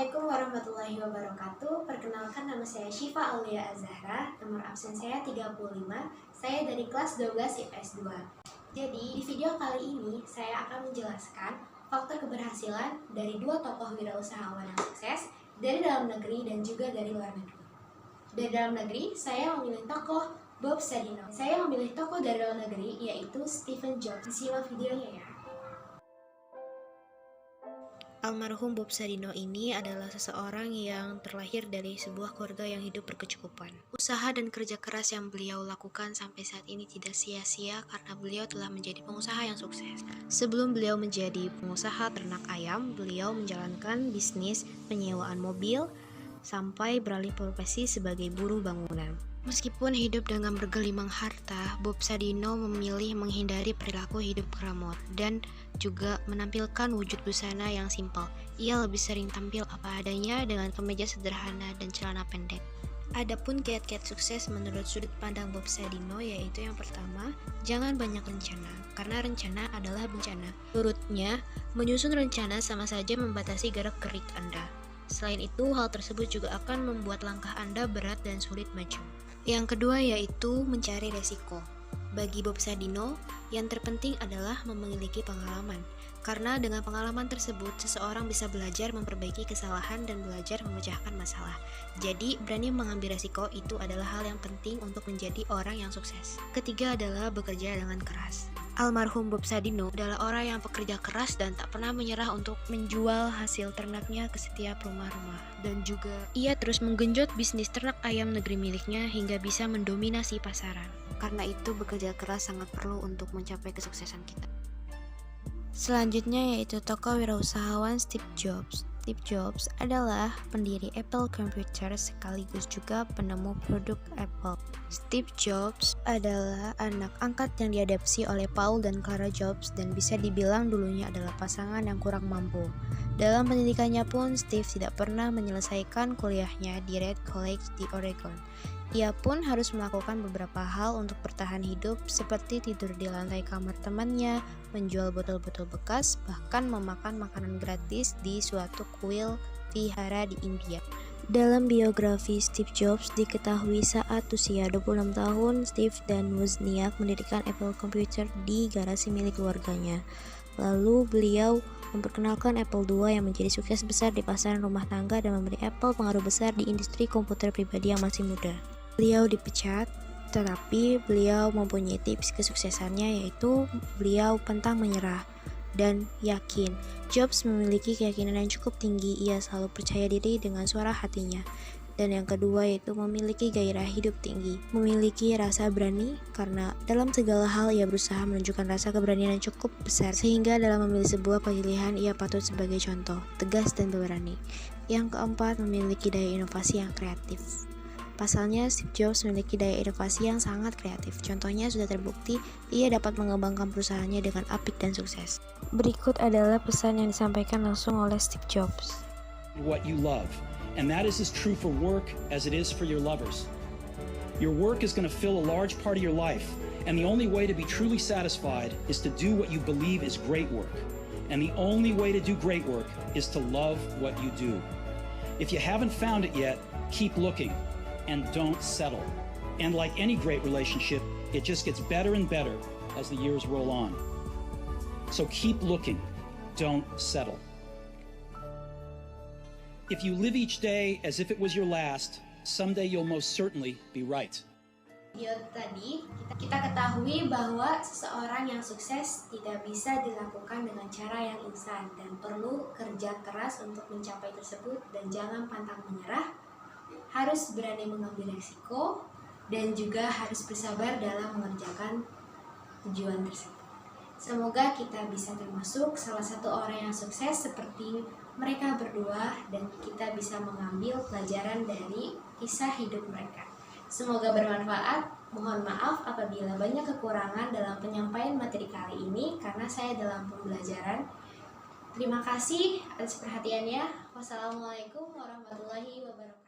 Assalamualaikum warahmatullahi wabarakatuh. Perkenalkan, nama saya Syifa Aulia Azahra. Nomor absen saya 35. Saya dari kelas 12 IPS 2. Jadi, di video kali ini saya akan menjelaskan faktor keberhasilan dari dua tokoh wirausahawan yang sukses dari dalam negeri dan juga dari luar negeri. Dari dalam negeri, saya memilih tokoh Bob Sadino. Saya memilih tokoh dari dalam negeri, yaitu Stephen Jobs. Simak videonya ya. Almarhum Bob Sadino ini adalah seseorang yang terlahir dari sebuah keluarga yang hidup berkecukupan. Usaha dan kerja keras yang beliau lakukan sampai saat ini tidak sia-sia karena beliau telah menjadi pengusaha yang sukses. Sebelum beliau menjadi pengusaha ternak ayam, beliau menjalankan bisnis penyewaan mobil sampai beralih profesi sebagai buruh bangunan. Meskipun hidup dengan bergelimang harta, Bob Sadino memilih menghindari perilaku hidup keramot dan juga menampilkan wujud busana yang simpel. Ia lebih sering tampil apa adanya dengan kemeja sederhana dan celana pendek. Adapun kiat-kiat sukses menurut sudut pandang Bob Sadino yaitu yang pertama, jangan banyak rencana, karena rencana adalah bencana. Menurutnya, menyusun rencana sama saja membatasi gerak-gerik Anda. Selain itu, hal tersebut juga akan membuat langkah Anda berat dan sulit maju. Yang kedua yaitu mencari resiko. Bagi Bob Sadino, yang terpenting adalah memiliki pengalaman. Karena dengan pengalaman tersebut, seseorang bisa belajar memperbaiki kesalahan dan belajar memecahkan masalah. Jadi, berani mengambil resiko itu adalah hal yang penting untuk menjadi orang yang sukses. Ketiga adalah bekerja dengan keras. Almarhum Bob Sadino adalah orang yang pekerja keras dan tak pernah menyerah untuk menjual hasil ternaknya ke setiap rumah-rumah. Dan juga ia terus menggenjot bisnis ternak ayam negeri miliknya hingga bisa mendominasi pasaran. Karena itu bekerja keras sangat perlu untuk mencapai kesuksesan kita. Selanjutnya yaitu tokoh wirausahawan Steve Jobs. Steve Jobs adalah pendiri Apple Computer sekaligus juga penemu produk Apple. Steve Jobs adalah anak angkat yang diadopsi oleh Paul dan Clara Jobs dan bisa dibilang dulunya adalah pasangan yang kurang mampu. Dalam pendidikannya pun, Steve tidak pernah menyelesaikan kuliahnya di Red College di Oregon. Ia pun harus melakukan beberapa hal untuk bertahan hidup seperti tidur di lantai kamar temannya, menjual botol-botol bekas, bahkan memakan makanan gratis di suatu kuil vihara di India. Dalam biografi Steve Jobs diketahui saat usia 26 tahun, Steve dan Wozniak mendirikan Apple Computer di garasi milik keluarganya. Lalu beliau memperkenalkan Apple II yang menjadi sukses besar di pasaran rumah tangga dan memberi Apple pengaruh besar di industri komputer pribadi yang masih muda. Beliau dipecat, tetapi beliau mempunyai tips kesuksesannya yaitu beliau pantang menyerah dan yakin. Jobs memiliki keyakinan yang cukup tinggi, ia selalu percaya diri dengan suara hatinya. Dan yang kedua yaitu memiliki gairah hidup tinggi, memiliki rasa berani karena dalam segala hal ia berusaha menunjukkan rasa keberanian yang cukup besar sehingga dalam memilih sebuah pilihan ia patut sebagai contoh, tegas dan berani. Yang keempat, memiliki daya inovasi yang kreatif. Pasalnya, Steve Jobs memiliki daya inovasi yang sangat kreatif. Contohnya sudah terbukti, ia dapat mengembangkan perusahaannya dengan apik dan sukses. Berikut adalah pesan yang disampaikan langsung oleh Steve Jobs. What you love, and that is as true for work as it is for your lovers. Your work is going to fill a large part of your life, and the only way to be truly satisfied is to do what you believe is great work. And the only way to do great work is to love what you do. If you haven't found it yet, keep looking. And don't settle. And like any great relationship, it just gets better and better as the years roll on. So keep looking, don't settle. If you live each day as if it was your last, someday you'll most certainly be right. Video tadi kita ketahui bahwa seseorang yang sukses tidak bisa dilakukan dengan cara yang instan dan perlu kerja keras untuk mencapai tersebut dan jangan pantang menyerah. Harus berani mengambil risiko dan juga harus bersabar dalam mengerjakan tujuan tersebut. Semoga kita bisa termasuk salah satu orang yang sukses seperti mereka berdua dan kita bisa mengambil pelajaran dari kisah hidup mereka. Semoga bermanfaat. Mohon maaf apabila banyak kekurangan dalam penyampaian materi kali ini karena saya dalam pembelajaran. Terima kasih atas perhatiannya. Wassalamualaikum warahmatullahi wabarakatuh.